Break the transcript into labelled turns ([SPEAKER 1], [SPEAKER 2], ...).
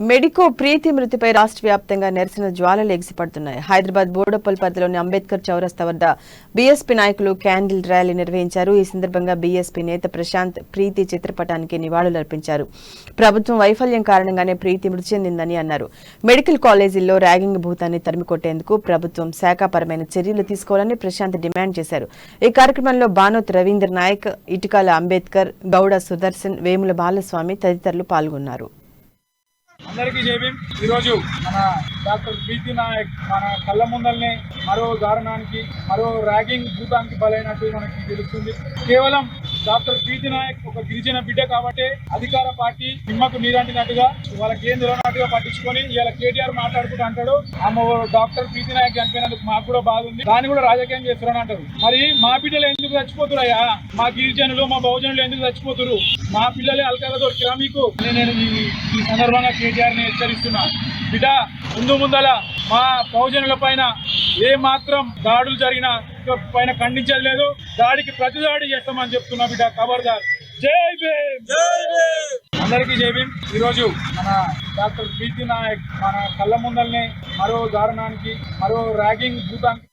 [SPEAKER 1] Medico ప్రీతి మృతిపై రాష్ట్ర వ్యాప్తంగా నిరసన జ్వాలలు ఎగిసిపడుతున్నాయి. హైదరాబాద్ బోడుప్పల్ పరిధిలోని అంబేద్కర్ చౌరస్తా వద్ద బీఎస్పీ నాయకులు క్యాండిల్ ర్యాలీ నిర్వహించారు. ఈ సందర్భంగా బీఎస్పీ నేత ప్రశాంత్ ప్రీతి చిత్రపటానికి నివాళులర్పించారు. ప్రభుత్వం వైఫల్యం కారణంగానే ప్రీతి మృతి చెందిందని అన్నారు. మెడికల్ కాలేజీల్లో ర్యాగింగ్ భూతాన్ని తరిమికొట్టేందుకు ప్రభుత్వం శాఖాపరమైన చర్యలు తీసుకోవాలని ప్రశాంత్ డిమాండ్ చేశారు. ఈ కార్యక్రమంలో బానోత్ రవీంద్ర నాయక్, ఇటుకాల అంబేద్కర్, గౌడ సుదర్శన్, వేముల బాలస్వామి తదితరులు పాల్గొన్నారు.
[SPEAKER 2] అందరికీ జై భీమ్. ఈరోజు మన డాక్టర్ ప్రీతి నాయక్ మన కళ్ళ ముందల్నే మరో దారుణానికి, మరో ర్యాగింగ్ భూతానికి బలైనట్టు మనకి తెలుస్తుంది. కేవలం డాక్టర్ ప్రీతి నాయక్ ఒక గిరిజన బిడ్డ కాబట్టి అధికార పార్టీ నిమ్మకు నీరంటినట్టుగా వాళ్ళకి ఏం తెలియనట్టుగా పట్టించుకొని ఇలా కేటీఆర్ మాట్లాడుకుంటూ అంటాడు, ఆమె డాక్టర్ ప్రీతి నాయక్ చనిపోయినందుకు మాకు కూడా బాధ ఉంది, దాన్ని కూడా రాజకీయం చేస్తున్నారని అంటారు. మరి మా బిడ్డలు ఎందుకు చచ్చిపోతున్నాయా? మా గిరిజనులు, మా బహుజనులు ఎందుకు చచ్చిపోతున్నారు? మా పిల్లలే అల్కగా దొరికిరా మీకు? నేను ఈ సందర్భంగా కేటీఆర్ ని హెచ్చరిస్తున్నా, బిడ్డ ముందల మా బహుజనుల పైన ఏ మాత్రం దాడులు జరిగిన పైన ఖండించేది లేదు, దాడికి ప్రతి దాడి చేస్తామని చెప్తున్నా బిడ్డ, ఖబర్దార్. జై భీమ్. అందరికీ జై భీమ్. ఈరోజు మన డాక్టర్ ప్రీతి నాయక్ మన కళ్ళ ముందల్నే మరో దారుణానికి, మరో ర్యాగింగ్ భూతానికి